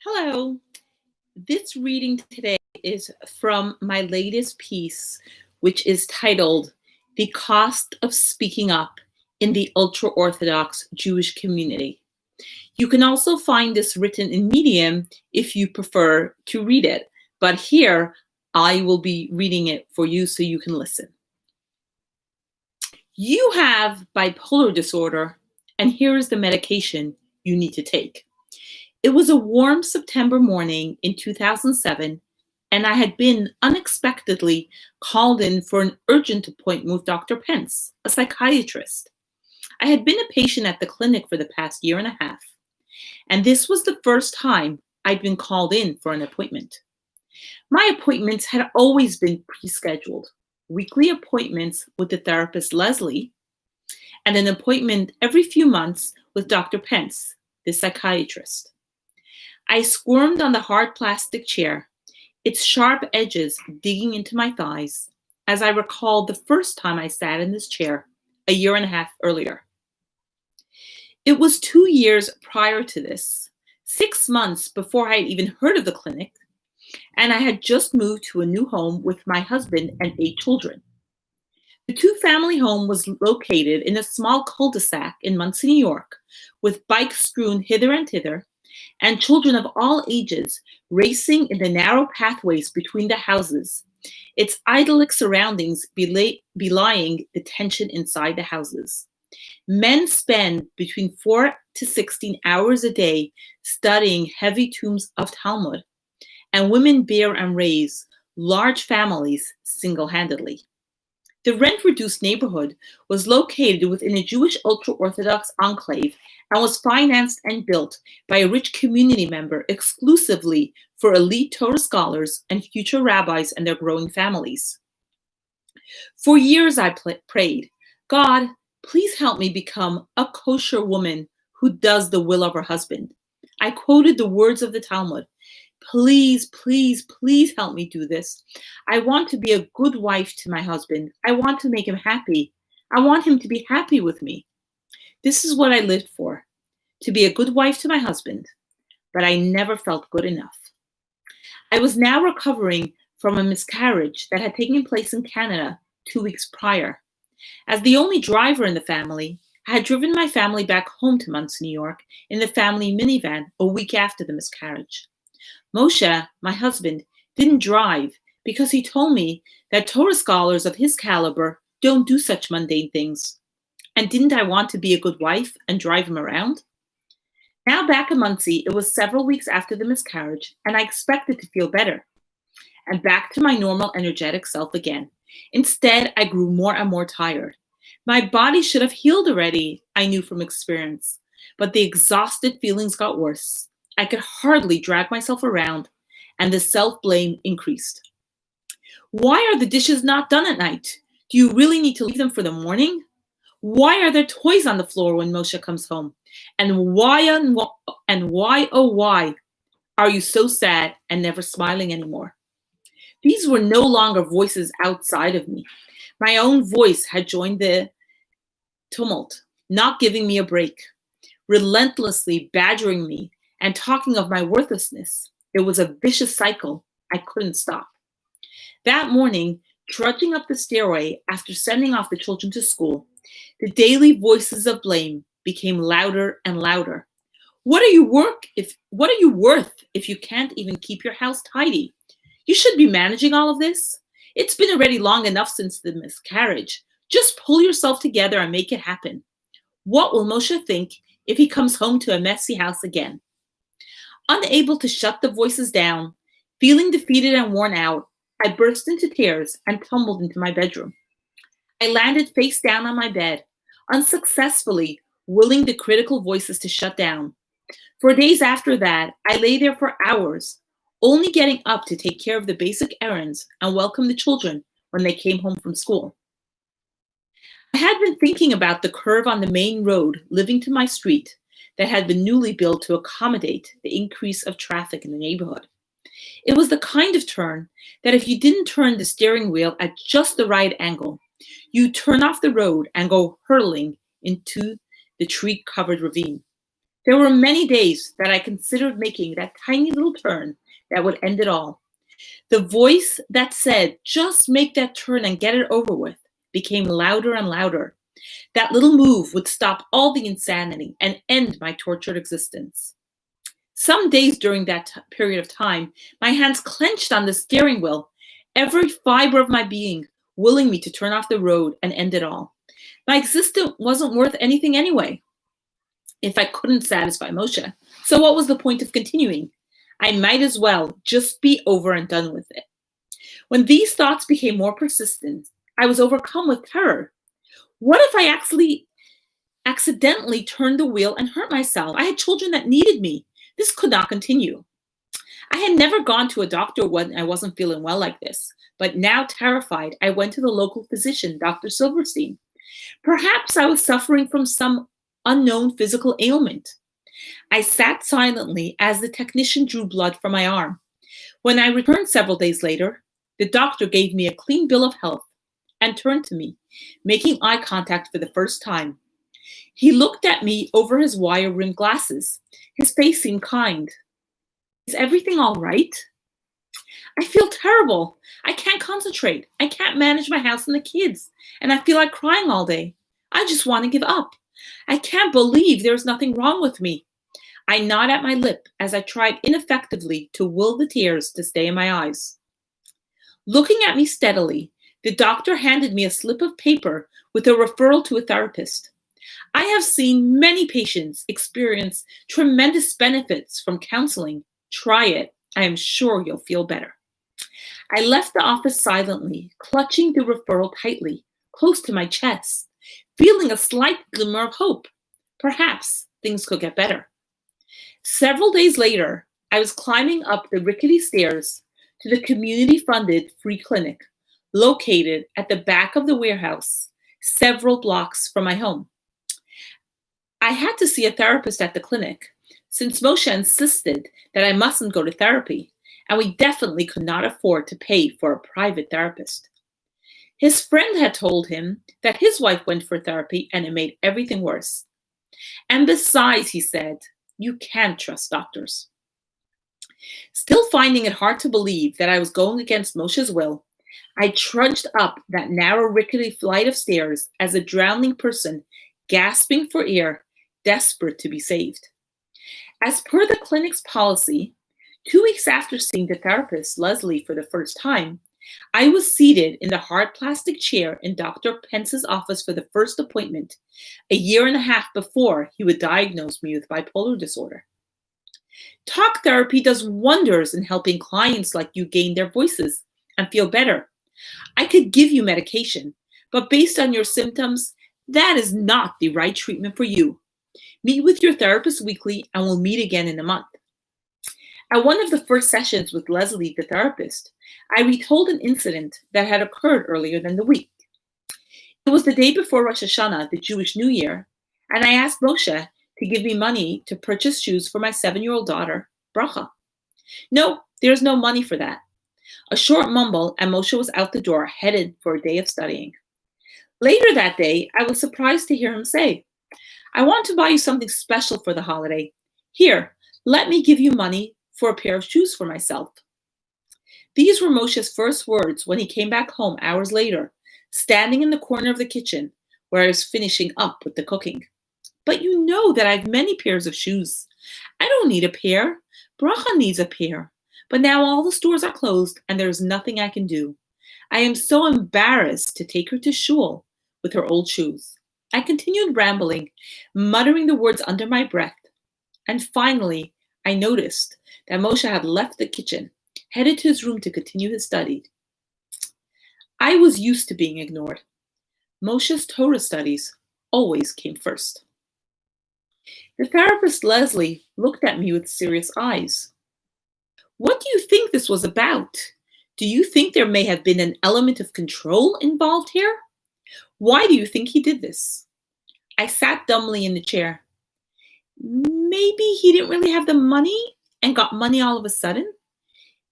Hello. This reading today is from my latest piece, which is titled The Cost of Speaking Up in the Ultra-Orthodox Jewish Community. You can also find this written in Medium if you prefer to read it, but here I will be reading it for you so you can listen. You have bipolar disorder, and here is the medication you need to take. It was a warm September morning in 2007, and I had been unexpectedly called in for an urgent appointment with Dr. Pence, a psychiatrist. I had been a patient at the clinic for the past year and a half, and this was the first time I'd been called in for an appointment. My appointments had always been pre-scheduled, weekly appointments with the therapist Leslie, and an appointment every few months with Dr. Pence, the psychiatrist. I squirmed on the hard plastic chair, its sharp edges digging into my thighs, as I recalled the first time I sat in this chair a year and a half earlier. It was 2 years prior to this, 6 months before I had even heard of the clinic, and I had just moved to a new home with my husband and 8 children. The two-family home was located in a small cul-de-sac in Muncie, New York, with bikes strewn hither and thither, and children of all ages racing in the narrow pathways between the houses, its idyllic surroundings belying the tension inside the houses. Men spend between 4 to 16 hours a day studying heavy tomes of Talmud, and women bear and raise large families single-handedly. The rent-reduced neighborhood was located within a Jewish ultra-Orthodox enclave and was financed and built by a rich community member exclusively for elite Torah scholars and future rabbis and their growing families. For years I prayed, God, please help me become a kosher woman who does the will of her husband. I quoted the words of the Talmud. Please, please, please help me do this. I want to be a good wife to my husband. I want to make him happy. I want him to be happy with me. This is what I lived for, to be a good wife to my husband, but I never felt good enough. I was now recovering from a miscarriage that had taken place in Canada 2 weeks prior. As the only driver in the family, I had driven my family back home to Muncie, New York in the family minivan a week after the miscarriage. Moshe, my husband, didn't drive because he told me that Torah scholars of his caliber don't do such mundane things. And didn't I want to be a good wife and drive him around? Now back in Muncie, it was several weeks after the miscarriage, and I expected to feel better and back to my normal energetic self again. Instead, I grew more and more tired. My body should have healed already, I knew from experience, but the exhausted feelings got worse. I could hardly drag myself around, and the self-blame increased. Why are the dishes not done at night? Do you really need to leave them for the morning? Why are there toys on the floor when Moshe comes home? And why are you so sad and never smiling anymore? These were no longer voices outside of me. My own voice had joined the tumult, not giving me a break, relentlessly badgering me and talking of my worthlessness. It was a vicious cycle I couldn't stop. That morning, trudging up the stairway after sending off the children to school, the daily voices of blame became louder and louder. What are you worth if you can't even keep your house tidy? You should be managing all of this. It's been already long enough since the miscarriage. Just pull yourself together and make it happen. What will Moshe think if he comes home to a messy house again? Unable to shut the voices down, feeling defeated and worn out, I burst into tears and tumbled into my bedroom. I landed face down on my bed, unsuccessfully willing the critical voices to shut down. For days after that, I lay there for hours, only getting up to take care of the basic errands and welcome the children when they came home from school. I had been thinking about the curve on the main road leading to my street that had been newly built to accommodate the increase of traffic in the neighborhood. It was the kind of turn that if you didn't turn the steering wheel at just the right angle, you turn off the road and go hurtling into the tree-covered ravine. There were many days that I considered making that tiny little turn that would end it all. The voice that said, just make that turn and get it over with, became louder and louder. That little move would stop all the insanity and end my tortured existence. Some days during that period of time, my hands clenched on the steering wheel, every fiber of my being willing me to turn off the road and end it all. My existence wasn't worth anything anyway, if I couldn't satisfy Moshe. So what was the point of continuing? I might as well just be over and done with it. When these thoughts became more persistent, I was overcome with terror. What if I accidentally turned the wheel and hurt myself? I had children that needed me. This could not continue. I had never gone to a doctor when I wasn't feeling well like this, but now terrified, I went to the local physician, Dr. Silverstein. Perhaps I was suffering from some unknown physical ailment. I sat silently as the technician drew blood from my arm. When I returned several days later, the doctor gave me a clean bill of health and turned to me, making eye contact for the first time. He looked at me over his wire-rimmed glasses. His face seemed kind. Is everything all right? I feel terrible. I can't concentrate. I can't manage my house and the kids. And I feel like crying all day. I just want to give up. I can't believe there's nothing wrong with me. I gnawed at my lip as I tried ineffectively to will the tears to stay in my eyes. Looking at me steadily, the doctor handed me a slip of paper with a referral to a therapist. I have seen many patients experience tremendous benefits from counseling. Try it. I am sure you'll feel better. I left the office silently, clutching the referral tightly, close to my chest, feeling a slight glimmer of hope. Perhaps things could get better. Several days later, I was climbing up the rickety stairs to the community-funded free clinic located at the back of the warehouse, several blocks from my home. I had to see a therapist at the clinic, since Moshe insisted that I mustn't go to therapy, and we definitely could not afford to pay for a private therapist. His friend had told him that his wife went for therapy and it made everything worse. And besides, he said, you can't trust doctors. Still finding it hard to believe that I was going against Moshe's will, I trudged up that narrow, rickety flight of stairs as a drowning person, gasping for air, desperate to be saved. As per the clinic's policy, 2 weeks after seeing the therapist, Leslie, for the first time, I was seated in the hard plastic chair in Dr. Pence's office for the first appointment, a year and a half before he would diagnose me with bipolar disorder. Talk therapy does wonders in helping clients like you gain their voices and feel better. I could give you medication, but based on your symptoms, that is not the right treatment for you. Meet with your therapist weekly and we'll meet again in a month. At one of the first sessions with Leslie, the therapist, I retold an incident that had occurred earlier than the week. It was the day before Rosh Hashanah, the Jewish New Year, and I asked Moshe to give me money to purchase shoes for my 7-year-old daughter, Bracha. No, there's no money for that. A short mumble, and Moshe was out the door, headed for a day of studying. Later that day, I was surprised to hear him say, I want to buy you something special for the holiday. Here, let me give you money for a pair of shoes for myself. These were Moshe's first words when he came back home hours later, standing in the corner of the kitchen where I was finishing up with the cooking. But you know that I have many pairs of shoes. I don't need a pair. Bracha needs a pair. But now all the stores are closed and there is nothing I can do. I am so embarrassed to take her to shul with her old shoes. I continued rambling, muttering the words under my breath. And finally, I noticed that Moshe had left the kitchen, headed to his room to continue his study. I was used to being ignored. Moshe's Torah studies always came first. The therapist, Leslie, looked at me with serious eyes. What do you think this was about? Do you think there may have been an element of control involved here? Why do you think he did this? I sat dumbly in the chair. Maybe he didn't really have the money and got money all of a sudden.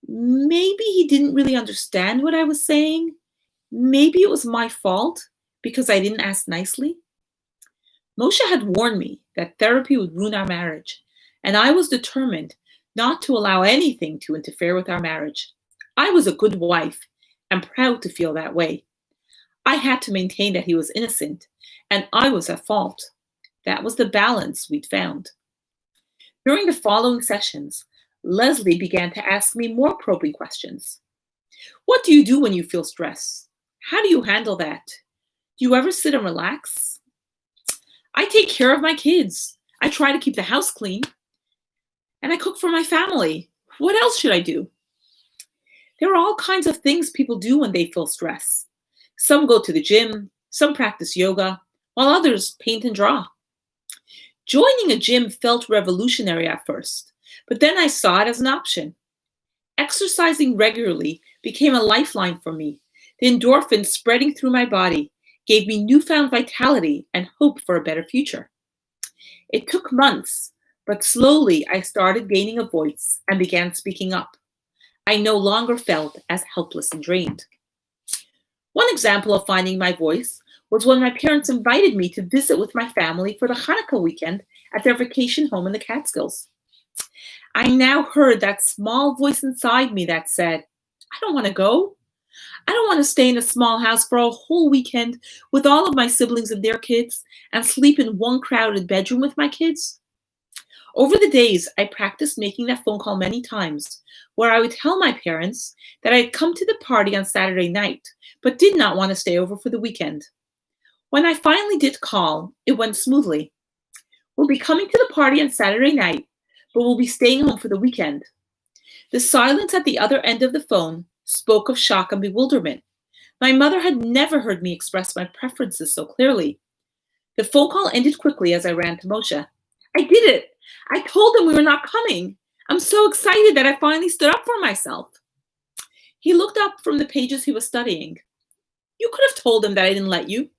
Maybe he didn't really understand what I was saying. Maybe it was my fault because I didn't ask nicely. Moshe had warned me that therapy would ruin our marriage, and I was determined not to allow anything to interfere with our marriage. I was a good wife and proud to feel that way. I had to maintain that he was innocent, and I was at fault. That was the balance we'd found. During the following sessions, Leslie began to ask me more probing questions. What do you do when you feel stress? How do you handle that? Do you ever sit and relax? I take care of my kids. I try to keep the house clean. And I cook for my family. What else should I do? There are all kinds of things people do when they feel stress. Some go to the gym, some practice yoga, while others paint and draw. Joining a gym felt revolutionary at first, but then I saw it as an option. Exercising regularly became a lifeline for me. The endorphins spreading through my body gave me newfound vitality and hope for a better future. It took months, but slowly I started gaining a voice and began speaking up. I no longer felt as helpless and drained. One example of finding my voice was when my parents invited me to visit with my family for the Hanukkah weekend at their vacation home in the Catskills. I now heard that small voice inside me that said, I don't want to go. I don't want to stay in a small house for a whole weekend with all of my siblings and their kids and sleep in one crowded bedroom with my kids. Over the days, I practiced making that phone call many times, where I would tell my parents that I had come to the party on Saturday night, but did not want to stay over for the weekend. When I finally did call, it went smoothly. We'll be coming to the party on Saturday night, but we'll be staying home for the weekend. The silence at the other end of the phone spoke of shock and bewilderment. My mother had never heard me express my preferences so clearly. The phone call ended quickly as I ran to Moshe. I did it! I told him we were not coming. I'm so excited that I finally stood up for myself. He looked up from the pages he was studying. You could have told him that I didn't let you.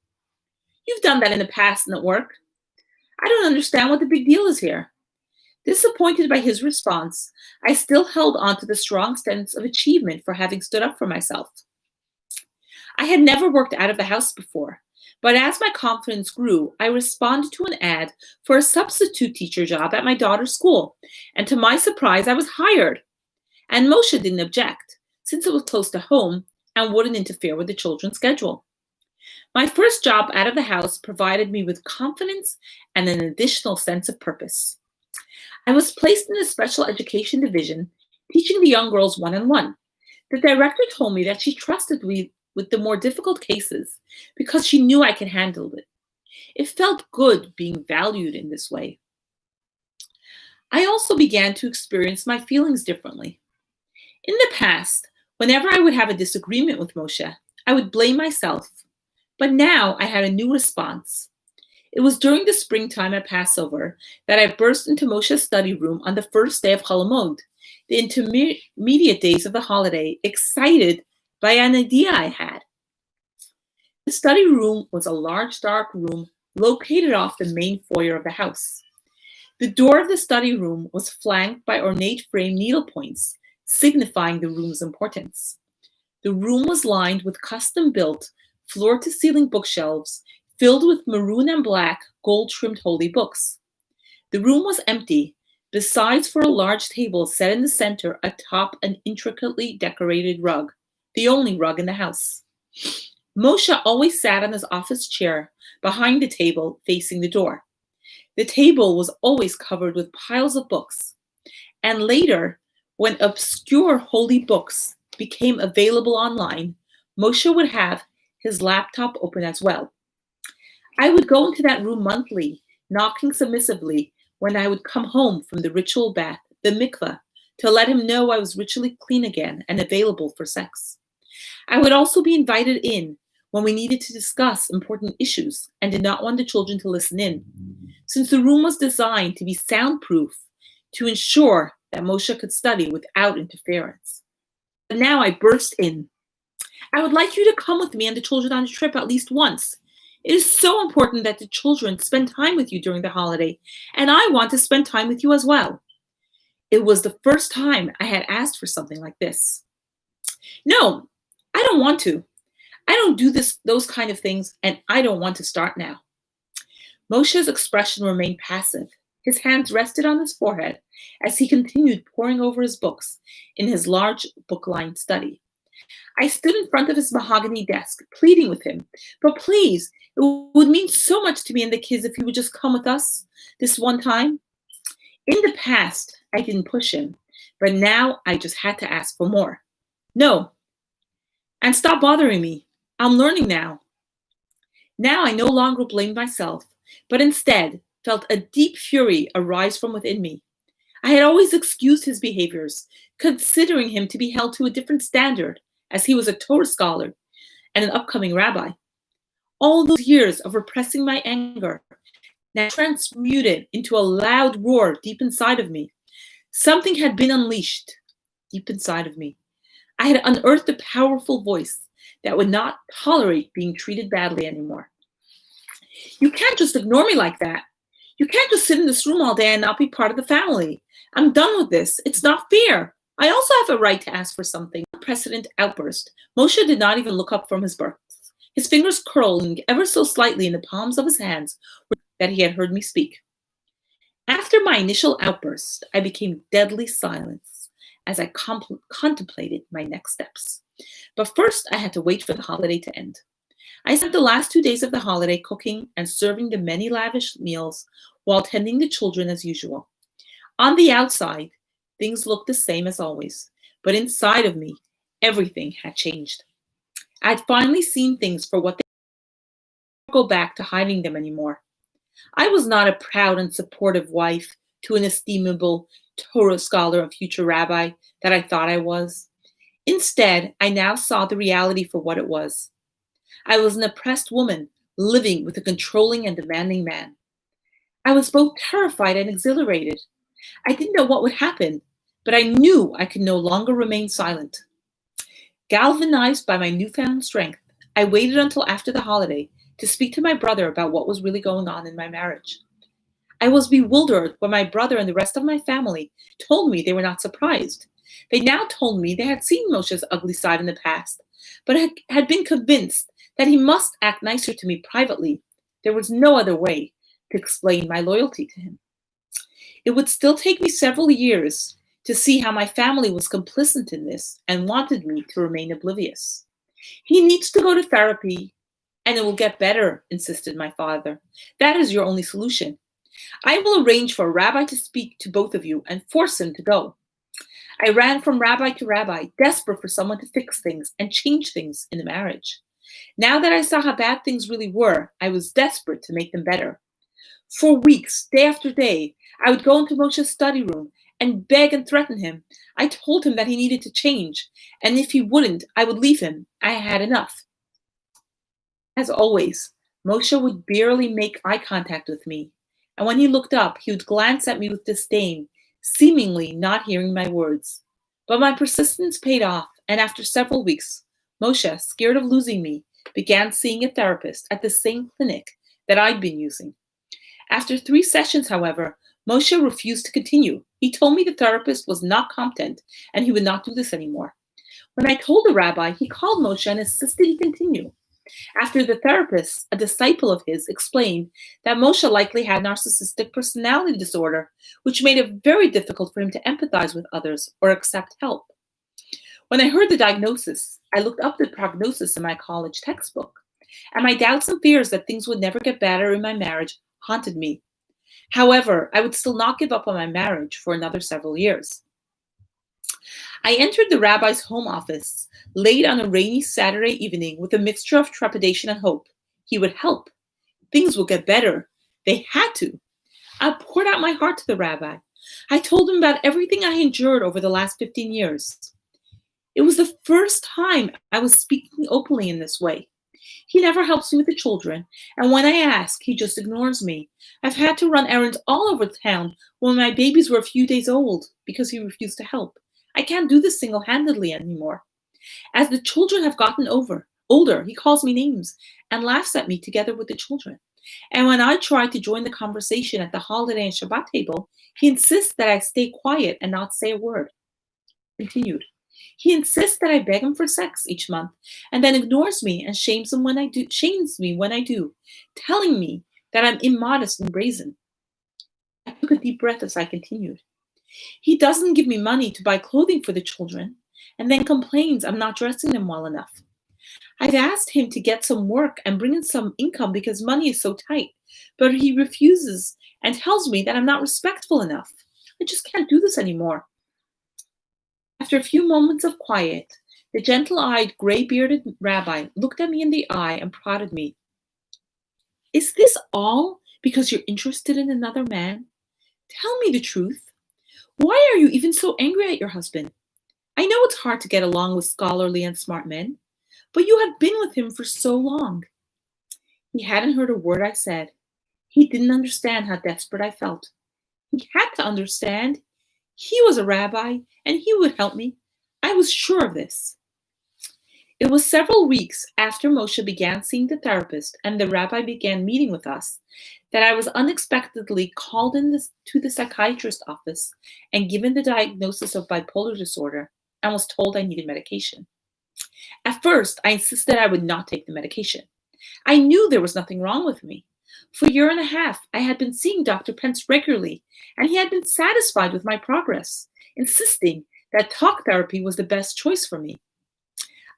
You've done that in the past and at work. I don't understand what the big deal is here. Disappointed by his response, I still held on to the strong sense of achievement for having stood up for myself. I had never worked out of the house before, but as my confidence grew, I responded to an ad for a substitute teacher job at my daughter's school, and to my surprise, I was hired. And Moshe didn't object, since it was close to home and wouldn't interfere with the children's schedule. My first job out of the house provided me with confidence and an additional sense of purpose. I was placed in the special education division, teaching the young girls one-on-one. The director told me that she trusted me with the more difficult cases because she knew I could handle it. It felt good being valued in this way. I also began to experience my feelings differently. In the past, whenever I would have a disagreement with Moshe, I would blame myself. But now I had a new response. It was during the springtime at Passover that I burst into Moshe's study room on the first day of Cholamod, the intermediate days of the holiday, excited by an idea I had. The study room was a large, dark room located off the main foyer of the house. The door of the study room was flanked by ornate frame needlepoints, signifying the room's importance. The room was lined with custom-built, floor-to-ceiling bookshelves filled with maroon and black, gold-trimmed holy books. The room was empty, besides for a large table set in the center atop an intricately decorated rug, the only rug in the house. Moshe always sat on his office chair behind the table facing the door. The table was always covered with piles of books. And later, when obscure holy books became available online, Moshe would have his laptop open as well. I would go into that room monthly, knocking submissively when I would come home from the ritual bath, the mikveh, to let him know I was ritually clean again and available for sex. I would also be invited in when we needed to discuss important issues and did not want the children to listen in, since the room was designed to be soundproof to ensure that Moshe could study without interference. But now I burst in. I would like you to come with me and the children on a trip at least once. It is so important that the children spend time with you during the holiday, and I want to spend time with you as well. It was the first time I had asked for something like this. No, I don't want to. I don't do those kind of things, and I don't want to start now. Moshe's expression remained passive. His hands rested on his forehead as he continued poring over his books in his large book-lined study. I stood in front of his mahogany desk, pleading with him, "But please, it would mean so much to me and the kids if you would just come with us this one time." In the past, I didn't push him, but now I just had to ask for more. "No, and stop bothering me. I'm learning now." Now I no longer blamed myself, but instead felt a deep fury arise from within me. I had always excused his behaviors, considering him to be held to a different standard, as he was a Torah scholar and an upcoming rabbi. All those years of repressing my anger now transmuted into a loud roar deep inside of me. Something had been unleashed deep inside of me. I had unearthed a powerful voice that would not tolerate being treated badly anymore. "You can't just ignore me like that. You can't just sit in this room all day and not be part of the family. I'm done with this. It's not fair. I also have a right to ask for something." Unprecedented outburst. Moshe did not even look up from his books, his fingers curling ever so slightly in the palms of his hands that he had heard me speak. After my initial outburst, I became deadly silent as I contemplated my next steps. But first, I had to wait for the holiday to end. I spent the last 2 days of the holiday cooking and serving the many lavish meals while tending the children as usual. On the outside, things looked the same as always, but inside of me, everything had changed. I'd finally seen things for what they were. Go back to hiding them anymore. I was not a proud and supportive wife to an estimable Torah scholar and future rabbi that I thought I was. Instead, I now saw the reality for what it was. I was an oppressed woman living with a controlling and demanding man. I was both terrified and exhilarated. I didn't know what would happen, but I knew I could no longer remain silent. Galvanized by my newfound strength, I waited until after the holiday to speak to my brother about what was really going on in my marriage. I was bewildered when my brother and the rest of my family told me they were not surprised. They now told me they had seen Moshe's ugly side in the past, but had been convinced that he must act nicer to me privately. There was no other way to explain my loyalty to him. It would still take me several years to see how my family was complicit in this and wanted me to remain oblivious. "He needs to go to therapy, and it will get better," insisted my father. "That is your only solution. I will arrange for a rabbi to speak to both of you and force him to go." I ran from rabbi to rabbi, desperate for someone to fix things and change things in the marriage. Now that I saw how bad things really were, I was desperate to make them better. For weeks, day after day, I would go into Moshe's study room and beg and threaten him. I told him that he needed to change, and if he wouldn't, I would leave him. I had enough. As always, Moshe would barely make eye contact with me, and when he looked up, he would glance at me with disdain, seemingly not hearing my words. But my persistence paid off, and after several weeks, Moshe, scared of losing me, began seeing a therapist at the same clinic that I'd been using. After 3 sessions, however, Moshe refused to continue. He told me the therapist was not competent and he would not do this anymore. When I told the rabbi, he called Moshe and insisted he continue. After the therapist, a disciple of his, explained that Moshe likely had narcissistic personality disorder, which made it very difficult for him to empathize with others or accept help. When I heard the diagnosis, I looked up the prognosis in my college textbook, and my doubts and fears that things would never get better in my marriage haunted me. However, I would still not give up on my marriage for another several years. I entered the rabbi's home office late on a rainy Saturday evening with a mixture of trepidation and hope. He would help. Things would get better. They had to. I poured out my heart to the rabbi. I told him about everything I endured over the last 15 years. It was the first time I was speaking openly in this way. He never helps me with the children, and when I ask, he just ignores me. I've had to run errands all over town when my babies were a few days old because he refused to help. I can't do this single-handedly anymore. As the children have gotten older, he calls me names and laughs at me together with the children. And when I try to join the conversation at the holiday and Shabbat table, he insists that I stay quiet and not say a word. Continued. He insists that I beg him for sex each month and then ignores me and shames me when I do, telling me that I'm immodest and brazen. I took a deep breath as I continued. He doesn't give me money to buy clothing for the children and then complains I'm not dressing them well enough. I've asked him to get some work and bring in some income because money is so tight, but he refuses and tells me that I'm not respectful enough. I just can't do this anymore. After a few moments of quiet, the gentle-eyed, gray-bearded rabbi looked at me in the eye and prodded me. Is this all because you're interested in another man? Tell me the truth. Why are you even so angry at your husband? I know it's hard to get along with scholarly and smart men, but you have been with him for so long. He hadn't heard a word I said. He didn't understand how desperate I felt. He had to understand. He was a rabbi, and he would help me. I was sure of this. It was several weeks after Moshe began seeing the therapist and the rabbi began meeting with us that I was unexpectedly called to the psychiatrist's office and given the diagnosis of bipolar disorder and was told I needed medication. At first, I insisted I would not take the medication. I knew there was nothing wrong with me. For a year and a half, I had been seeing Dr. Pence regularly, and he had been satisfied with my progress, insisting that talk therapy was the best choice for me.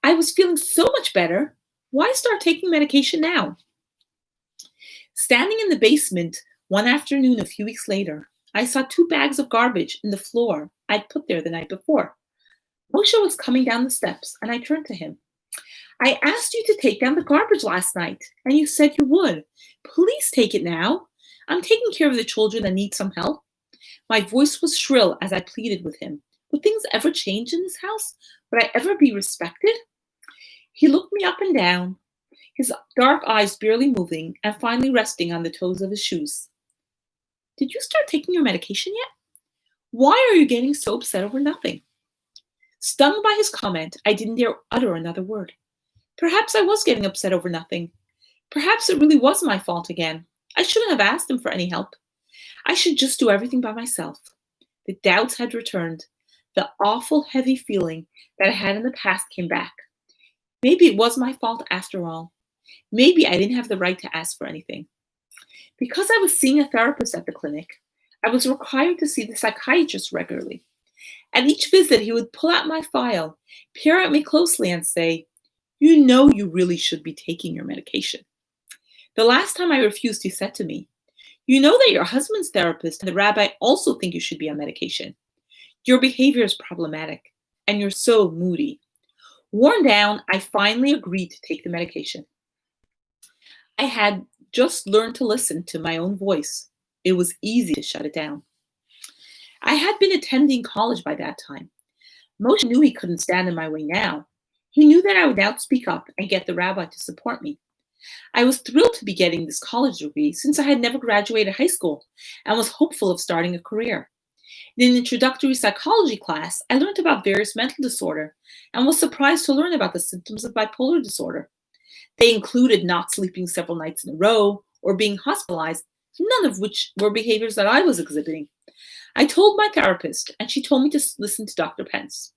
I was feeling so much better. Why start taking medication now? Standing in the basement one afternoon a few weeks later, I saw 2 bags of garbage in the floor I'd put there the night before. Moshe was coming down the steps, and I turned to him. I asked you to take down the garbage last night, and you said you would. Please take it now. I'm taking care of the children that need some help. My voice was shrill as I pleaded with him. Would things ever change in this house? Would I ever be respected? He looked me up and down, his dark eyes barely moving and finally resting on the toes of his shoes. Did you start taking your medication yet? Why are you getting so upset over nothing? Stung by his comment, I didn't dare utter another word. Perhaps I was getting upset over nothing. Perhaps it really was my fault again. I shouldn't have asked him for any help. I should just do everything by myself. The doubts had returned. The awful, heavy feeling that I had in the past came back. Maybe it was my fault after all. Maybe I didn't have the right to ask for anything. Because I was seeing a therapist at the clinic, I was required to see the psychiatrist regularly. At each visit, he would pull out my file, peer at me closely, and say, "You know you really should be taking your medication." The last time I refused, he said to me, "You know that your husband's therapist and the rabbi also think you should be on medication. Your behavior is problematic, and you're so moody." Worn down, I finally agreed to take the medication. I had just learned to listen to my own voice. It was easy to shut it down. I had been attending college by that time. Moshe knew he couldn't stand in my way now. He knew that I would now speak up and get the rabbi to support me. I was thrilled to be getting this college degree since I had never graduated high school and was hopeful of starting a career. In an introductory psychology class, I learned about various mental disorder and was surprised to learn about the symptoms of bipolar disorder. They included not sleeping several nights in a row or being hospitalized, none of which were behaviors that I was exhibiting. I told my therapist, and she told me to listen to Dr. Pence.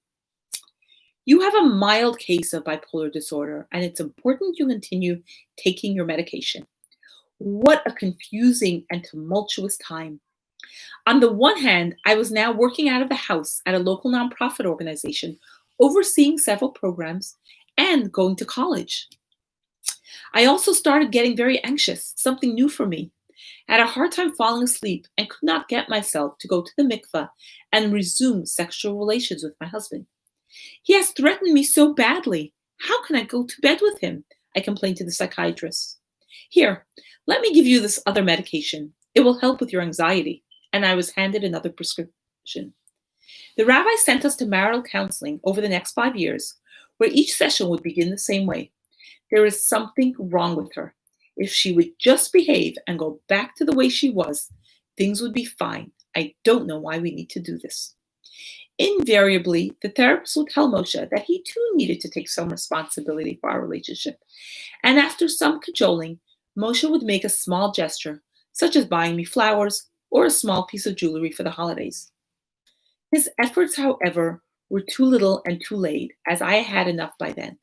"You have a mild case of bipolar disorder, and it's important you continue taking your medication." What a confusing and tumultuous time. On the one hand, I was now working out of the house at a local nonprofit organization, overseeing several programs, and going to college. I also started getting very anxious, something new for me. I had a hard time falling asleep and could not get myself to go to the mikveh and resume sexual relations with my husband. "He has threatened me so badly. How can I go to bed with him?" I complained to the psychiatrist. "Here, let me give you this other medication. It will help with your anxiety." And I was handed another prescription. The rabbi sent us to marital counseling over the next 5 years, where each session would begin the same way. There is something wrong with her. If she would just behave and go back to the way she was, things would be fine. I don't know why we need to do this. Invariably, the therapist would tell Moshe that he too needed to take some responsibility for our relationship. And after some cajoling, Moshe would make a small gesture, such as buying me flowers or a small piece of jewelry for the holidays. His efforts, however, were too little and too late, as I had enough by then,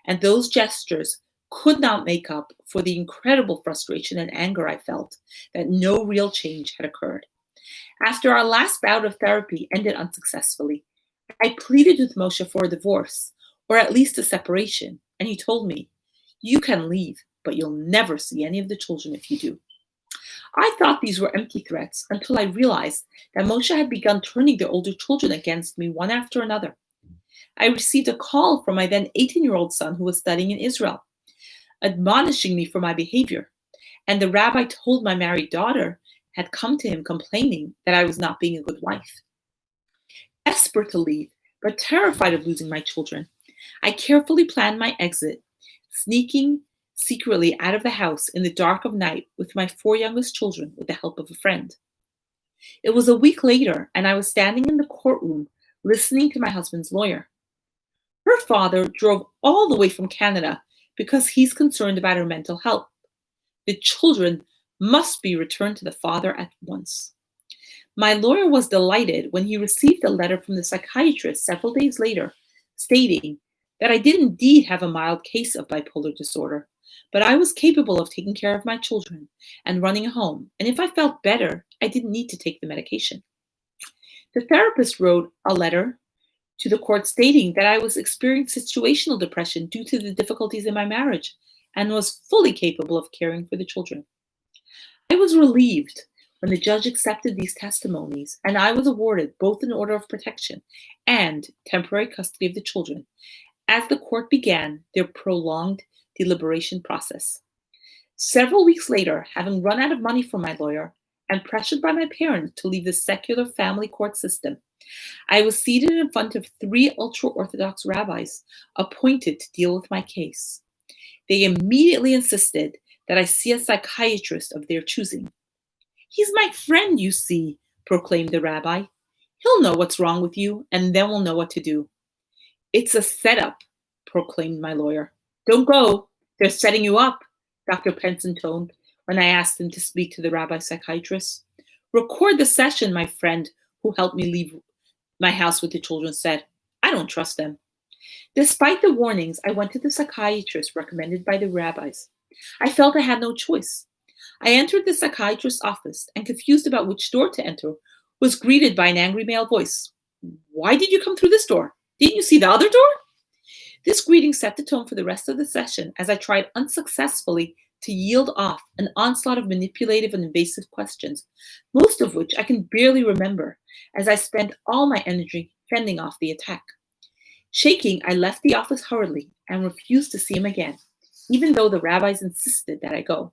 and those gestures could not make up for the incredible frustration and anger I felt that no real change had occurred. After our last bout of therapy ended unsuccessfully, I pleaded with Moshe for a divorce, or at least a separation, and he told me, "You can leave, but you'll never see any of the children if you do." I thought these were empty threats until I realized that Moshe had begun turning the older children against me one after another. I received a call from my then 18-year-old son who was studying in Israel, admonishing me for my behavior, and the rabbi told my married daughter had come to him complaining that I was not being a good wife. Desperate to leave, but terrified of losing my children, I carefully planned my exit, sneaking secretly out of the house in the dark of night with my 4 youngest children with the help of a friend. It was a week later, and I was standing in the courtroom listening to my husband's lawyer. Her father drove all the way from Canada because he's concerned about her mental health. The children must be returned to the father at once. My lawyer was delighted when he received a letter from the psychiatrist several days later stating that I did indeed have a mild case of bipolar disorder, but I was capable of taking care of my children and running a home, and if I felt better, I didn't need to take the medication. The therapist wrote a letter to the court stating that I was experiencing situational depression due to the difficulties in my marriage and was fully capable of caring for the children. I was relieved when the judge accepted these testimonies, and I was awarded both an order of protection and temporary custody of the children as the court began their prolonged deliberation process. Several weeks later, having run out of money from my lawyer and pressured by my parents to leave the secular family court system, I was seated in front of 3 ultra-Orthodox rabbis appointed to deal with my case. They immediately insisted that I see a psychiatrist of their choosing. "He's my friend, you see," proclaimed the rabbi. "He'll know what's wrong with you, and then we'll know what to do." "It's a setup," proclaimed my lawyer. "Don't go. They're setting you up," Dr. Pence intoned when I asked him to speak to the rabbi psychiatrist. "Record the session," my friend who helped me leave my house with the children said. "I don't trust them." Despite the warnings, I went to the psychiatrist recommended by the rabbis. I felt I had no choice. I entered the psychiatrist's office and, confused about which door to enter, was greeted by an angry male voice. "Why did you come through this door? Didn't you see the other door?" This greeting set the tone for the rest of the session as I tried unsuccessfully to yield off an onslaught of manipulative and invasive questions, most of which I can barely remember, as I spent all my energy fending off the attack. Shaking, I left the office hurriedly and refused to see him again, even though the rabbis insisted that I go.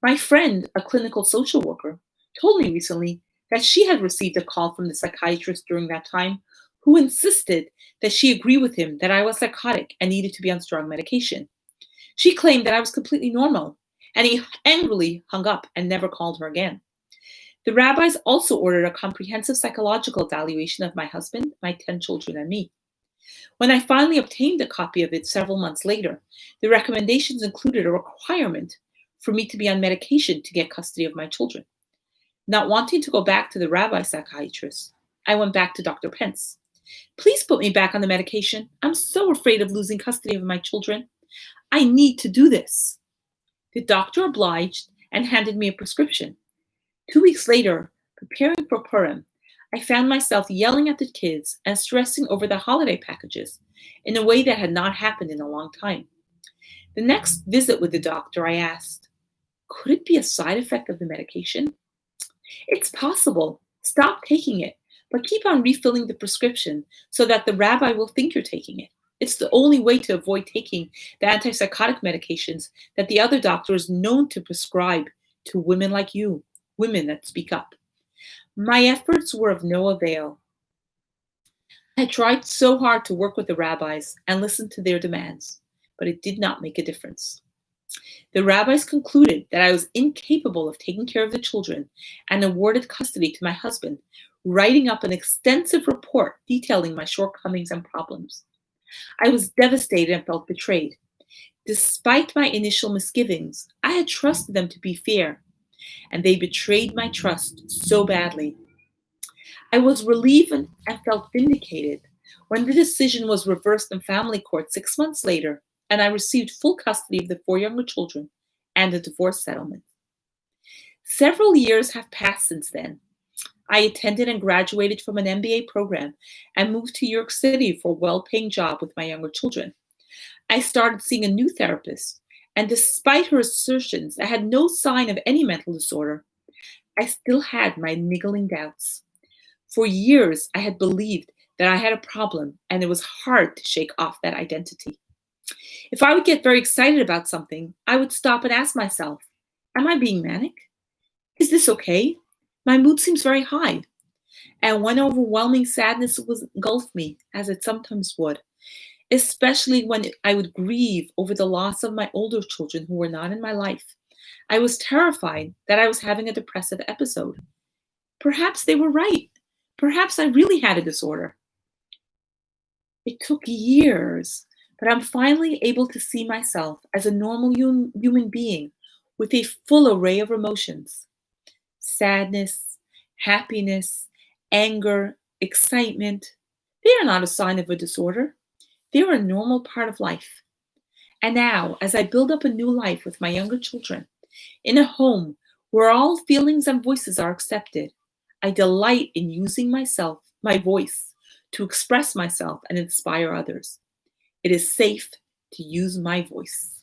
My friend, a clinical social worker, told me recently that she had received a call from the psychiatrist during that time who insisted that she agreed with him that I was psychotic and needed to be on strong medication. She claimed that I was completely normal, and he angrily hung up and never called her again. The rabbis also ordered a comprehensive psychological evaluation of my husband, my 10 children, and me. When I finally obtained a copy of it several months later, the recommendations included a requirement for me to be on medication to get custody of my children. Not wanting to go back to the rabbi psychiatrist, I went back to Dr. Pence. "Please put me back on the medication. I'm so afraid of losing custody of my children. I need to do this." The doctor obliged and handed me a prescription. 2 weeks later, preparing for Purim, I found myself yelling at the kids and stressing over the holiday packages in a way that had not happened in a long time. The next visit with the doctor, I asked, "Could it be a side effect of the medication?" "It's possible. Stop taking it, but keep on refilling the prescription so that the rabbi will think you're taking it. It's the only way to avoid taking the antipsychotic medications that the other doctor is known to prescribe to women like you, women that speak up." My efforts were of no avail. I tried so hard to work with the rabbis and listen to their demands, but it did not make a difference. The rabbis concluded that I was incapable of taking care of the children and awarded custody to my husband, writing up an extensive report detailing my shortcomings and problems. I was devastated and felt betrayed. Despite my initial misgivings, I had trusted them to be fair, and they betrayed my trust so badly. I was relieved and felt vindicated when the decision was reversed in family court 6 months later, and I received full custody of the 4 younger children and a divorce settlement. Several years have passed since then. I attended and graduated from an MBA program and moved to New York City for a well-paying job with my younger children. I started seeing a new therapist, and despite her assertions I had no sign of any mental disorder, I still had my niggling doubts. For years, I had believed that I had a problem, and it was hard to shake off that identity. If I would get very excited about something, I would stop and ask myself, am I being manic? Is this okay? My mood seems very high. And when overwhelming sadness would engulf me, as it sometimes would, especially when I would grieve over the loss of my older children who were not in my life, I was terrified that I was having a depressive episode. Perhaps they were right. Perhaps I really had a disorder. It took years, but I'm finally able to see myself as a normal human being with a full array of emotions: sadness, happiness, anger, excitement. They are not a sign of a disorder. They are a normal part of life. And now, as I build up a new life with my younger children, in a home where all feelings and voices are accepted, I delight in using my voice, to express myself and inspire others. It is safe to use my voice.